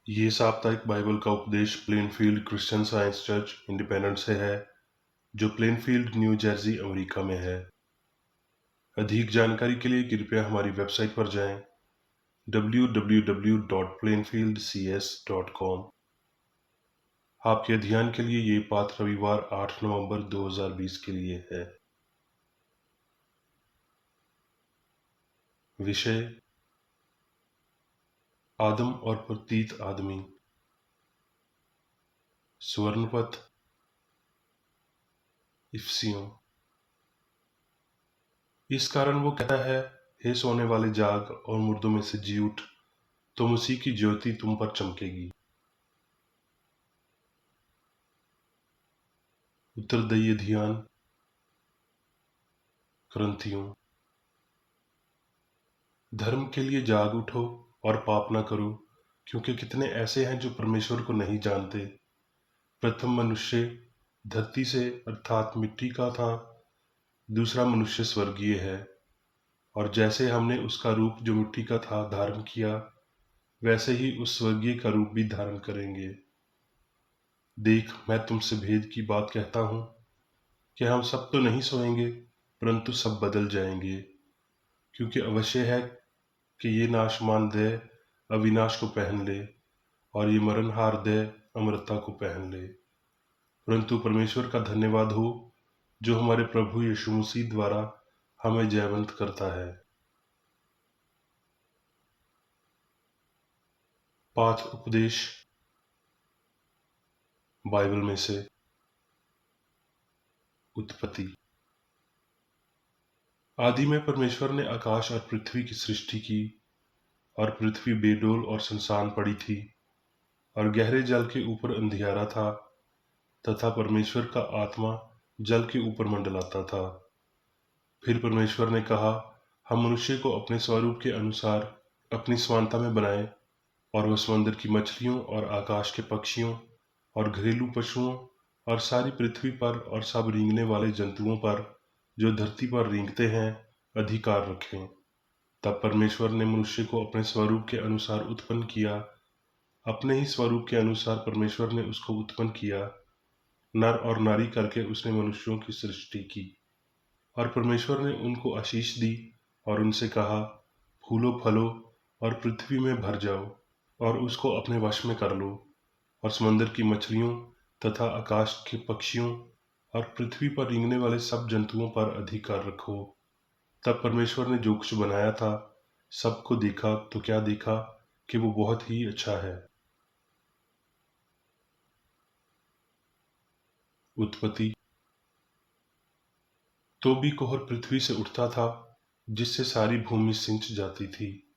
ये साप्ताहिक बाइबल का उपदेश Plainfield Christian science church independent से है, जो प्लेनफील्ड, न्यू जर्सी, अमेरिका में है। अधिक जानकारी के लिए कृपया हमारी वेबसाइट पर जाएं www.plainfieldcs.com। आपके ध्यान के लिए ये पाठ रविवार 8 नवंबर 2020 के लिए है। विषय: आदम और प्रतीत आदमी। स्वर्णपथ इफिसियों। इस कारण वो कहता है, हे सोने वाले जाग और मुर्दों में से जी उठ, तो मसीह की ज्योति तुम पर चमकेगी। उत्तरदायी ध्यान। क्रंथियों। धर्म के लिए जाग उठो और पाप न करो, क्योंकि कितने ऐसे हैं जो परमेश्वर को नहीं जानते। प्रथम मनुष्य धरती से अर्थात मिट्टी का था, दूसरा मनुष्य स्वर्गीय है। और जैसे हमने उसका रूप जो मिट्टी का था धारण किया, वैसे ही उस स्वर्गीय का रूप भी धारण करेंगे। देख, मैं तुमसे भेद की बात कहता हूँ कि हम सब तो नहीं सोएंगे, परंतु सब बदल जाएंगे। क्योंकि अवश्य है कि ये नाशमान देह अविनाश को पहन ले, और ये मरणहार देह अमरता को पहन ले। परंतु परमेश्वर का धन्यवाद हो, जो हमारे प्रभु यीशु मसीह द्वारा हमें जयवंत करता है। पाठ उपदेश बाइबल में से। उत्पत्ति। आदि में परमेश्वर ने आकाश और पृथ्वी की सृष्टि की, और पृथ्वी बेडोल और सुनसान पड़ी थी, और गहरे जल के ऊपर अंधियारा था, तथा परमेश्वर का आत्मा जल के ऊपर मंडलाता था। फिर परमेश्वर ने कहा, हम मनुष्य को अपने स्वरूप के अनुसार अपनी समानता में बनाएं, और वह समुद्र की मछलियों और आकाश के पक्षियों और घरेलू पशुओं और सारी पृथ्वी पर और सब रेंगने वाले जंतुओं पर जो धरती पर रेंगते हैं अधिकार रखें। तब परमेश्वर ने मनुष्य को अपने स्वरूप के अनुसार उत्पन्न किया, अपने ही स्वरूप के अनुसार परमेश्वर ने उसको उत्पन्न किया, नर और नारी करके उसने मनुष्यों की सृष्टि की। और परमेश्वर ने उनको आशीष दी और उनसे कहा, फूलो फलो और पृथ्वी में भर जाओ और उसको अपने वश में कर लो, और समुद्र की मछलियों तथा आकाश के पक्षियों और पृथ्वी पर रेंगने वाले सब जंतुओं पर अधिकार रखो। तब परमेश्वर ने जो कुछ बनाया था सबको देखा, तो क्या देखा कि वो बहुत ही अच्छा है। उत्पत्ति। तो भी कोहर पृथ्वी से उठता था, जिससे सारी भूमि सिंच जाती थी।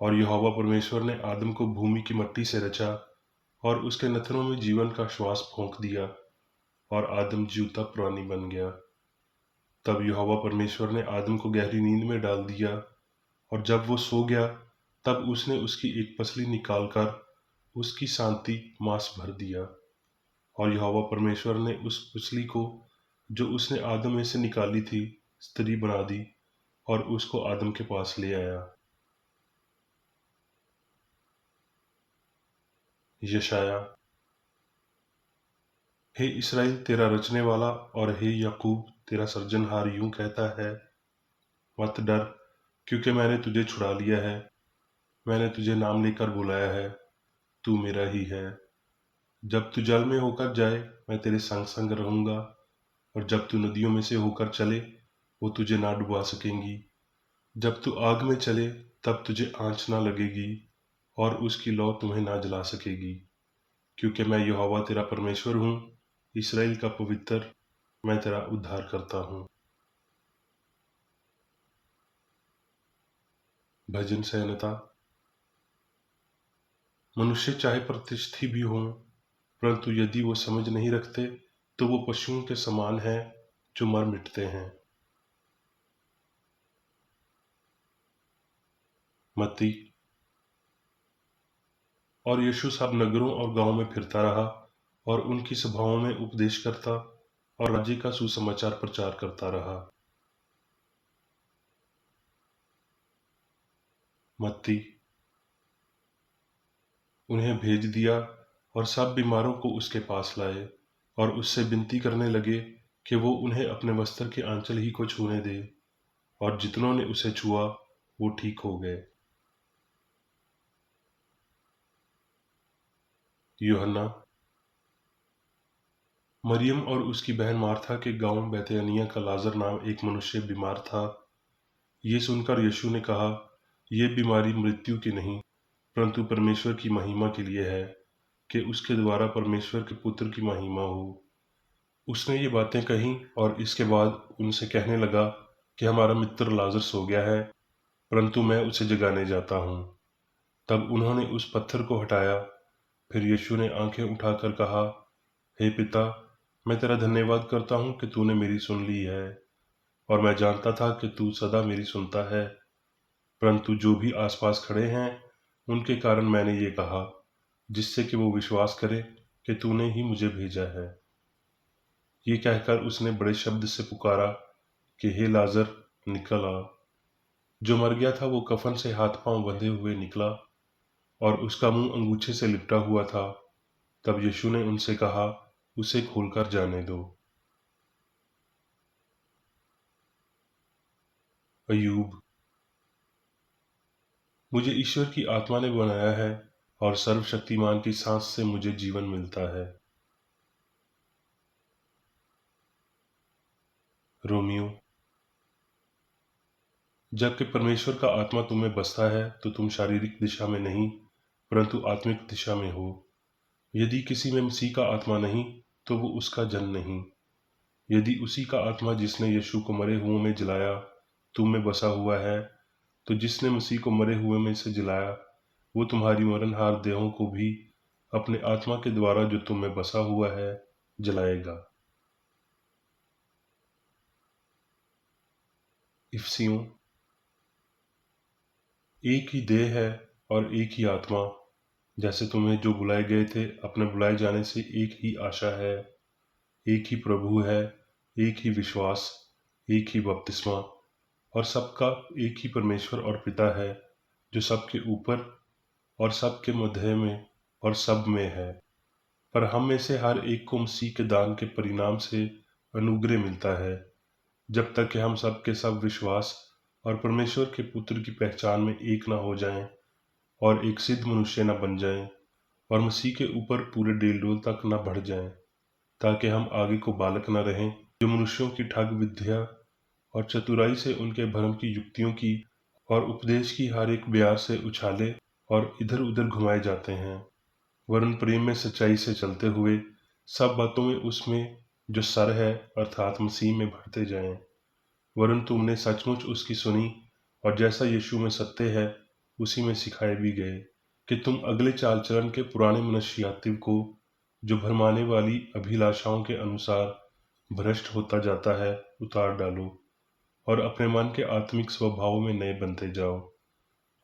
और यहोवा परमेश्वर ने आदम को भूमि की मट्टी से रचा, और उसके नथनों में जीवन का श्वास फूंक दिया, और आदम जीवता प्राणी बन गया। तब यहोवा परमेश्वर ने आदम को गहरी नींद में डाल दिया, और जब वो सो गया, तब उसने उसकी एक पसली निकालकर उसकी सांति मांस भर दिया। और यहोवा परमेश्वर ने उस पसली को जो उसने आदम में से निकाली थी स्त्री बना दी, और उसको आदम के पास ले आया। यशाया। हे इस्राएल, तेरा रचने वाला, और हे याकूब तेरा सृजनहार यूं कहता है, मत डर, क्योंकि मैंने तुझे छुड़ा लिया है, मैंने तुझे नाम लेकर बुलाया है, तू मेरा ही है। जब तू जल में होकर जाए, मैं तेरे संग संग रहूंगा, और जब तू नदियों में से होकर चले, वो तुझे ना डुबा सकेंगी। जब तू आग में चले, तब तुझे आँच ना लगेगी, और उसकी लौ तुम्हें ना जला सकेगी। क्योंकि मैं यहोवा तेरा परमेश्वर हूँ, इस्राएल का पवित्र, मैं तेरा उद्धार करता हूँ। भजन संहिता। मनुष्य चाहे प्रतिष्ठित भी हों, परंतु यदि वो समझ नहीं रखते, तो वो पशुओं के समान हैं जो मर मिटते हैं। मत्ती। और यीशु सब नगरों और गांवों में फिरता रहा, और उनकी सभाओं में उपदेश करता और राज्य का सुसमाचार प्रचार करता रहा। मत्ती। उन्हें भेज दिया और सब बीमारों को उसके पास लाए और उससे विनती करने लगे कि वो उन्हें अपने वस्त्र के आंचल ही को छूने दे, और जितनों ने उसे छुआ वो ठीक हो गए। यूहन्ना। मरियम और उसकी बहन मार्था के गांव बैतनिय्याह का लाजर नाम एक मनुष्य बीमार था। ये सुनकर यीशु ने कहा, ये बीमारी मृत्यु की नहीं, परंतु परमेश्वर की महिमा के लिए है, कि उसके द्वारा परमेश्वर के पुत्र की महिमा हो। उसने ये बातें कहीं और इसके बाद उनसे कहने लगा कि हमारा मित्र लाजर सो गया है, परंतु मैं उसे जगाने जाता हूँ। तब उन्होंने उस पत्थर को हटाया। फिर यीशु ने आंखें उठाकर कहा, हे पिता, मैं तेरा धन्यवाद करता हूँ कि तूने मेरी सुन ली है, और मैं जानता था कि तू सदा मेरी सुनता है, परंतु जो भी आसपास खड़े हैं उनके कारण मैंने ये कहा, जिससे कि वो विश्वास करे कि तूने ही मुझे भेजा है। ये कहकर उसने बड़े शब्द से पुकारा कि हे लाजर, निकल आ। जो मर गया था वो कफन से हाथ पांव बंधे हुए निकला, और उसका मुंह अंगूछे से लिपटा हुआ था। तब यीशु ने उनसे कहा, उसे खोलकर जाने दो। अय्यूब। मुझे ईश्वर की आत्मा ने बनाया है, और सर्वशक्तिमान की सांस से मुझे जीवन मिलता है। रोमियो। जबकि परमेश्वर का आत्मा तुम्हें बसता है तो तुम शारीरिक दिशा में नहीं, परंतु आत्मिक दिशा में हो। यदि किसी में मसीह का आत्मा नहीं तो वो उसका जन नहीं। यदि उसी का आत्मा जिसने यीशु को मरे हुओं में जिलाया तुम में बसा हुआ है, तो जिसने मसीह को मरे हुए में से जिलाया वो तुम्हारी मरणहार देहों को भी अपने आत्मा के द्वारा जो तुम में बसा हुआ है जलाएगा। इफसियों। एक ही देह है और एक ही आत्मा, जैसे तुम्हें जो बुलाए गए थे अपने बुलाए जाने से एक ही आशा है। एक ही प्रभु है, एक ही विश्वास, एक ही बपतिस्मा, और सबका एक ही परमेश्वर और पिता है, जो सबके ऊपर और सबके मध्य में और सब में है। पर हम में से हर एक को मसीह के दान के परिणाम से अनुग्रह मिलता है, जब तक कि हम सब के सब विश्वास और परमेश्वर के पुत्र की पहचान में एक न हो जाएं और एक सिद्ध मनुष्य न बन जाएं, और मसीह के ऊपर पूरे डेलडोल तक न बढ़ जाएं, ताकि हम आगे को बालक न रहें, जो मनुष्यों की ठग विद्या और चतुराई से उनके भ्रम की युक्तियों की और उपदेश की हर एक ब्याह से उछाले और इधर उधर घुमाए जाते हैं, वरन प्रेम में सच्चाई से चलते हुए सब बातों में उसमें जो सर है अर्थात मसीह में बढ़ते जाएं। वरन तुमने सचमुच उसकी सुनी, और जैसा यीशु में सत्य है उसी में सिखाए भी गए, कि तुम अगले चाल चलन के पुराने मनुष्यात्व को, जो भरमाने वाली अभिलाषाओं के अनुसार भ्रष्ट होता जाता है, उतार डालो, और अपने मन के आत्मिक स्वभाव में नए बनते जाओ,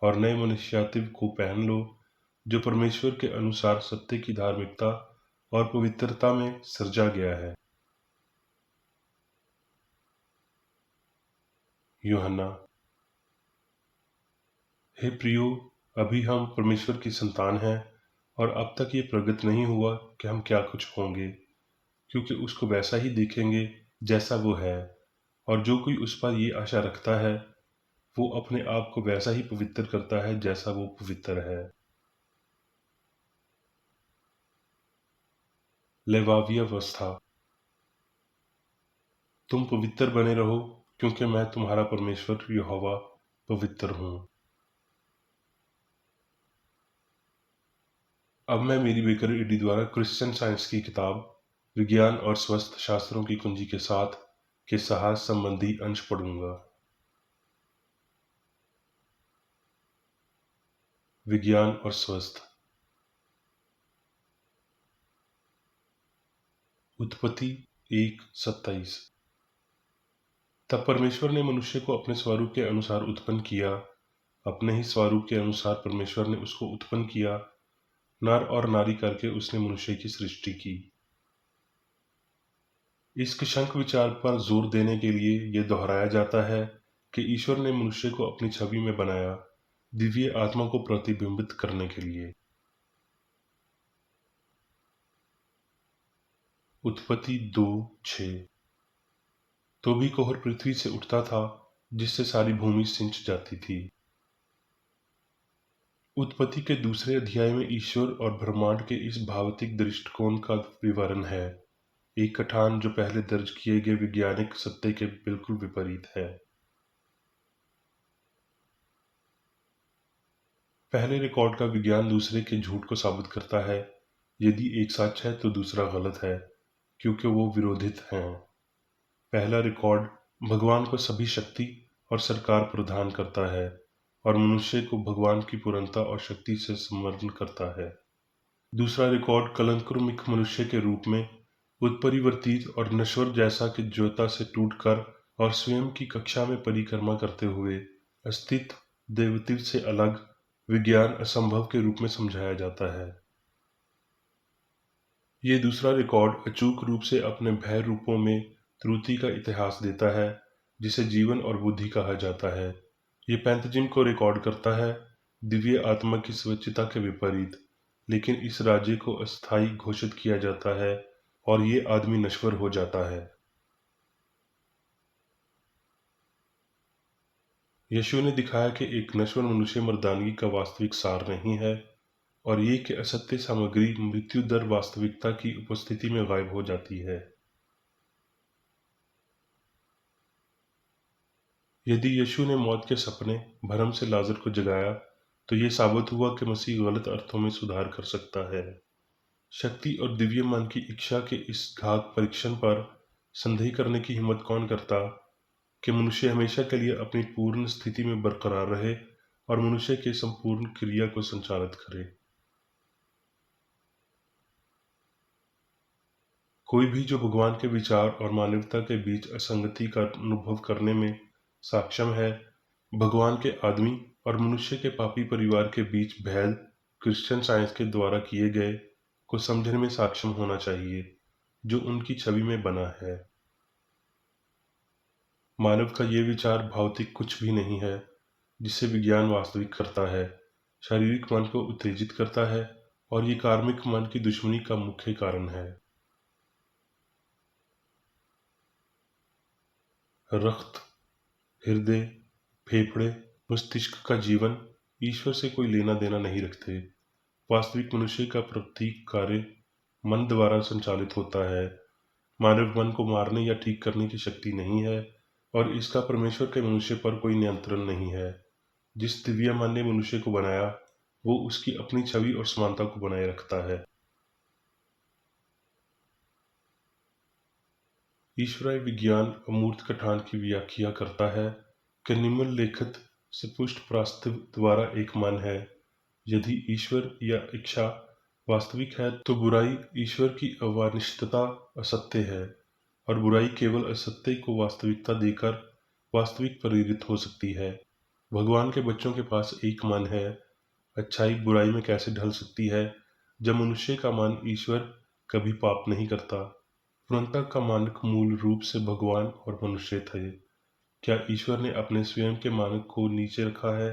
और नए मनुष्यात्व को पहन लो, जो परमेश्वर के अनुसार सत्य की धार्मिकता और पवित्रता में सृजा गया है। यूहन्ना। हे प्रियो, अभी हम परमेश्वर की संतान हैं, और अब तक ये प्रगट नहीं हुआ कि हम क्या कुछ होंगे, क्योंकि उसको वैसा ही देखेंगे जैसा वो है। और जो कोई उस पर ये आशा रखता है वो अपने आप को वैसा ही पवित्र करता है जैसा वो पवित्र है। लेवाव्यवस्था। तुम पवित्र बने रहो, क्योंकि मैं तुम्हारा परमेश्वर यहोवा पवित्र हूँ। अब मैं मेरी बेकर ईडी द्वारा क्रिश्चियन साइंस की किताब विज्ञान और स्वस्थ शास्त्रों की कुंजी के साथ के साहस संबंधी अंश पढ़ूंगा। विज्ञान और स्वस्थ। उत्पत्ति 1:27। तब परमेश्वर ने मनुष्य को अपने स्वरूप के अनुसार उत्पन्न किया, अपने ही स्वरूप के अनुसार परमेश्वर ने उसको उत्पन्न किया, नर और नारी करके उसने मनुष्य की सृष्टि की। इस शंख विचार पर जोर देने के लिए यह दोहराया जाता है कि ईश्वर ने मनुष्य को अपनी छवि में बनाया, दिव्य आत्मा को प्रतिबिंबित करने के लिए। उत्पत्ति 2:6। तो भी कोहर पृथ्वी से उठता था, जिससे सारी भूमि सिंच जाती थी। उत्पत्ति के दूसरे अध्याय में ईश्वर और ब्रह्मांड के इस भावतिक दृष्टिकोण का विवरण है, एक कथान जो पहले दर्ज किए गए वैज्ञानिक सत्य के बिल्कुल विपरीत है। पहले रिकॉर्ड का विज्ञान दूसरे के झूठ को साबित करता है। यदि एक सच है तो दूसरा गलत है, क्योंकि वो विरोधित हैं। पहला रिकॉर्ड भगवान को सभी शक्ति और सरकार प्रदान करता है और मनुष्य को भगवान की पूर्णता और शक्ति से समर्पण करता है। दूसरा रिकॉर्ड कलंकरुमिक मनुष्य के रूप में उत्परिवर्तित और नश्वर जैसा कि ज्योता से टूटकर और स्वयं की कक्षा में परिक्रमा करते हुए अस्तित्व देवत्व से अलग विज्ञान असंभव के रूप में समझाया जाता है। ये दूसरा रिकॉर्ड अचूक रूप से अपने भय रूपों में त्रुटि का इतिहास देता है, जिसे जीवन और बुद्धि कहा जाता है। ये पैंथजिम को रिकॉर्ड करता है, दिव्य आत्मा की स्वच्छता के विपरीत, लेकिन इस राज्य को अस्थायी घोषित किया जाता है और ये आदमी नश्वर हो जाता है। यीशु ने दिखाया कि एक नश्वर मनुष्य मर्दानगी का वास्तविक सार नहीं है और ये कि असत्य सामग्री मृत्यु दर वास्तविकता की उपस्थिति में गायब हो जाती है। यदि यीशु ने मौत के सपने भरम से लाजर को जगाया, तो ये साबित हुआ कि मसीह गलत अर्थों में सुधार कर सकता है। शक्ति और दिव्य मन की इच्छा के इस घात परीक्षण पर संदेह करने की हिम्मत कौन करता कि मनुष्य हमेशा के लिए अपनी पूर्ण स्थिति में बरकरार रहे और मनुष्य के संपूर्ण क्रिया को संचालित करे। कोई भी जो भगवान के विचार और मानवता के बीच असंगति का अनुभव करने में सक्षम है, भगवान के आदमी और मनुष्य के पापी परिवार के बीच भेद क्रिश्चियन साइंस के द्वारा किए गए को समझने में सक्षम होना चाहिए, जो उनकी छवि में बना है। मानव का ये विचार भौतिक कुछ भी नहीं है, जिसे विज्ञान वास्तविक करता है। शारीरिक मन को उत्तेजित करता है और ये कार्मिक मन की दुश्मनी का मुख्य कारण है। रक्त, हृदय, फेफड़े, मस्तिष्क का जीवन ईश्वर से कोई लेना देना नहीं रखते। वास्तविक मनुष्य का प्रत्येक कार्य मन द्वारा संचालित होता है। मानव मन को मारने या ठीक करने की शक्ति नहीं है और इसका परमेश्वर के मनुष्य पर कोई नियंत्रण नहीं है। जिस दिव्य मन ने मनुष्य को बनाया, वो उसकी अपनी छवि और समानता को बनाए रखता है। ईश्वरीय विज्ञान अमूर्त कथान की व्याख्या करता है कि निम्नलिखित स्पष्ट प्रस्ताव द्वारा एक मन है। यदि ईश्वर या इच्छा वास्तविक है, तो बुराई ईश्वर की अवांछितता असत्य है और बुराई केवल असत्य को वास्तविकता देकर वास्तविक प्रेरित हो सकती है। भगवान के बच्चों के पास एक मन है। अच्छाई बुराई में कैसे ढल सकती है जब मनुष्य का मन ईश्वर कभी पाप नहीं करता। पूर्णता का मानक मूल रूप से भगवान और मनुष्य थे। क्या ईश्वर ने अपने स्वयं के मानक को नीचे रखा है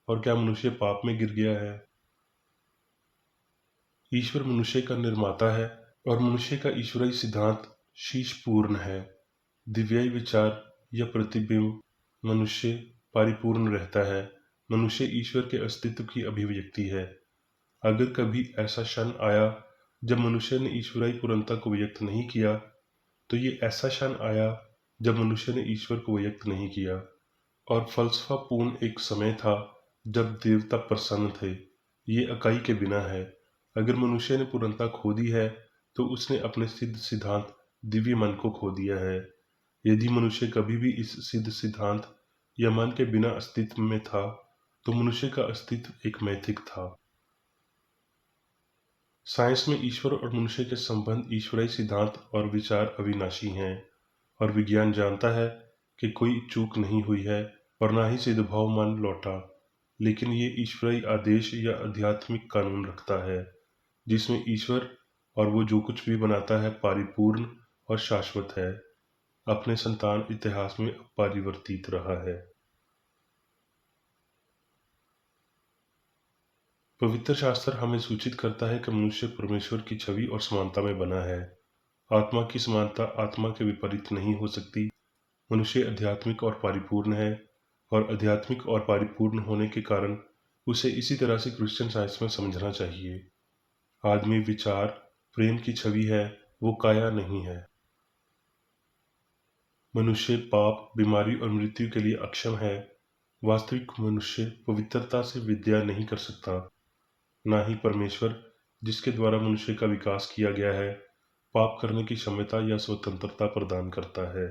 और क्या मनुष्य पाप में गिर गया है? ईश्वर मनुष्य का निर्माता है और मनुष्य का ईश्वरीय सिद्धांत शीशपूर्ण है। दिव्य विचार या प्रतिबिंब मनुष्य परिपूर्ण रहता है। मनुष्य ईश्वर के अस्तित्व की अभिव्यक्ति है। अगर कभी ऐसा क्षण आया जब मनुष्य ने ईश्वरीय पूर्णता को व्यक्त नहीं किया, तो ये ऐसा क्षण आया जब मनुष्य ने ईश्वर को व्यक्त नहीं किया। और फलसफापूर्ण एक समय था जब देवता प्रसन्न थे। ये अकाई के बिना है। अगर मनुष्य ने पूर्णता खो दी है, तो उसने अपने सिद्ध सिद्धांत दिव्य मन को खो दिया है। यदि मनुष्य कभी भी इस सिद्ध सिद्धांत या मन के बिना अस्तित्व में था, तो मनुष्य का अस्तित्व एक मैथिक था। साइंस में ईश्वर और मनुष्य के संबंध ईश्वरीय सिद्धांत और विचार अविनाशी हैं और विज्ञान जानता है कि कोई चूक नहीं हुई है और ना ही सिद्धभाव मन लौटा, लेकिन ये ईश्वरीय आदेश या आध्यात्मिक कानून रखता है जिसमें ईश्वर और वो जो कुछ भी बनाता है परिपूर्ण और शाश्वत है। अपने संतान इतिहास में अपरिवर्तित रहा है। पवित्र शास्त्र हमें सूचित करता है कि मनुष्य परमेश्वर की छवि और समानता में बना है। आत्मा की समानता आत्मा के विपरीत नहीं हो सकती। मनुष्य आध्यात्मिक और परिपूर्ण है, और आध्यात्मिक और परिपूर्ण होने के कारण उसे इसी तरह से क्रिश्चियन साइंस में समझना चाहिए। आदमी विचार प्रेम की छवि है, वो काया नहीं है। मनुष्य पाप, बीमारी और मृत्यु के लिए अक्षम है। वास्तविक मनुष्य पवित्रता से विद्या नहीं कर सकता। ना ही परमेश्वर, जिसके द्वारा मनुष्य का विकास किया गया है, पाप करने की क्षमता या स्वतंत्रता प्रदान करता है।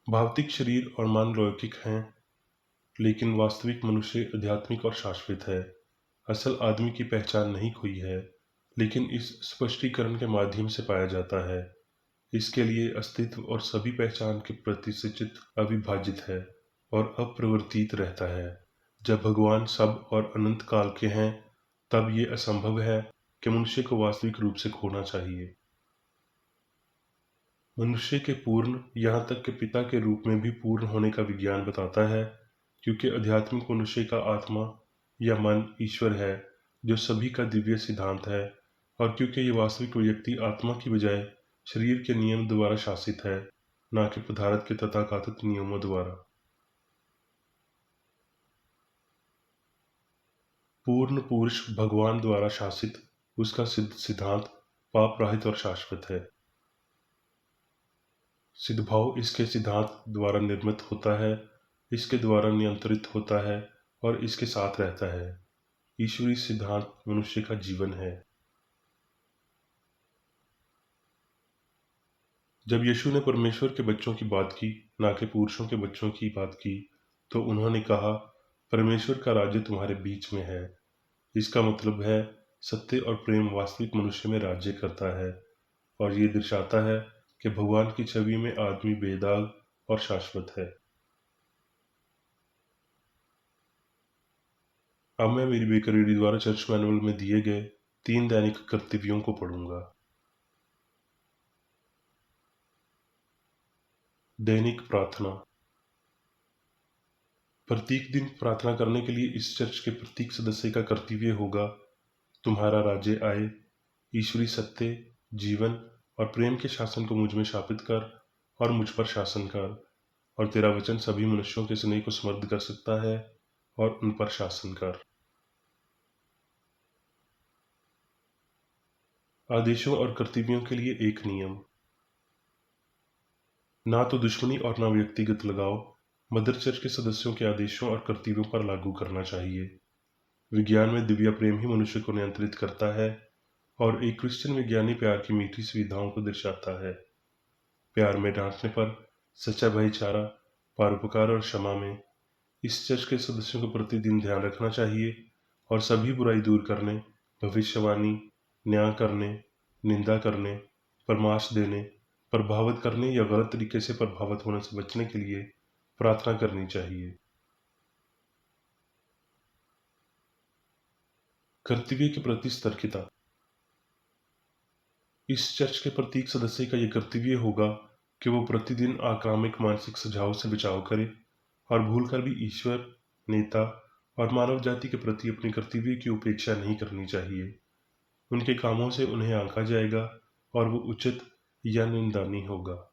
भौतिक शरीर और मन लौकिक हैं, लेकिन वास्तविक मनुष्य आध्यात्मिक और शाश्वत है। असल आदमी की पहचान नहीं खोई है, लेकिन इस स्पष्टीकरण के माध्यम से पाया जाता है। इसके लिए अस्तित्व और सभी पहचान के प्रतिचित अविभाजित है और अप्रवर्तित रहता है। जब भगवान सब और अनंत काल के हैं, तब ये असंभव है कि मनुष्य को वास्तविक रूप से खोना चाहिए। मनुष्य के पूर्ण, यहाँ तक कि पिता के रूप में भी पूर्ण होने का विज्ञान बताता है, क्योंकि आध्यात्मिक मनुष्य का आत्मा या मन ईश्वर है, जो सभी का दिव्य सिद्धांत है, और क्योंकि ये वास्तविक व्यक्ति आत्मा की बजाय शरीर के नियम द्वारा शासित है, न कि पदार्थ के तथाकथित नियमों द्वारा। पूर्ण पुरुष भगवान द्वारा शासित, उसका सिद्धांत पाप रहित और शाश्वत है। सिद्धभाव इसके सिद्धांत द्वारा निर्मित होता है, इसके द्वारा नियंत्रित होता है और इसके साथ रहता है। ईश्वरीय सिद्धांत मनुष्य का जीवन है। जब यीशु ने परमेश्वर के बच्चों की बात की, ना कि पुरुषों के बच्चों की बात की, तो उन्होंने कहा, परमेश्वर का राज्य तुम्हारे बीच में है। इसका मतलब है सत्य और प्रेम वास्तविक मनुष्य में राज्य करता है, और ये दर्शाता है कि भगवान की छवि में आदमी बेदाग और शाश्वत है। अब मैं मेरी बेकर रीडी द्वारा चर्च मैनुअल में दिए गए 3 दैनिक कर्तव्यों को पढ़ूंगा। दैनिक प्रार्थना। प्रत्येक दिन प्रार्थना करने के लिए इस चर्च के प्रत्येक सदस्य का कर्तव्य होगा, तुम्हारा राज्य आए, ईश्वरीय सत्य, जीवन और प्रेम के शासन को मुझ में स्थापित कर और मुझ पर शासन कर, और तेरा वचन सभी मनुष्यों के स्नेह को समृद्ध कर सकता है और उन पर शासन कर। आदेशों और कर्तव्यों के लिए एक नियम। ना तो दुश्मनी और ना व्यक्तिगत लगाव मदर चर्च के सदस्यों के आदेशों और कर्तव्यों पर लागू करना चाहिए। विज्ञान में दिव्य प्रेम ही मनुष्य को नियंत्रित करता है, और एक क्रिश्चियन विज्ञानी प्यार की मीठी सुविधाओं को दर्शाता है। प्यार में डांटने पर, सच्चा भाईचारा, परोपकार और क्षमा में। इस चर्च के सदस्यों को प्रतिदिन ध्यान रखना चाहिए और सभी बुराई दूर करने, भविष्यवाणी, न्याय करने, निंदा करने, परामर्श देने, प्रभावित करने या गलत तरीके से प्रभावित होने से बचने के लिए प्रार्थना करनी चाहिए। कर्तव्य के प्रति सतर्कता। इस चर्च के प्रत्येक सदस्य का यह कर्तव्य होगा कि वो प्रतिदिन आक्रामक मानसिक सुझाव से बचाव करे और भूलकर भी ईश्वर, नेता और मानव जाति के प्रति अपने कर्तव्य की उपेक्षा नहीं करनी चाहिए। उनके कामों से उन्हें आंका जाएगा और वो उचित या निंदनीय होगा।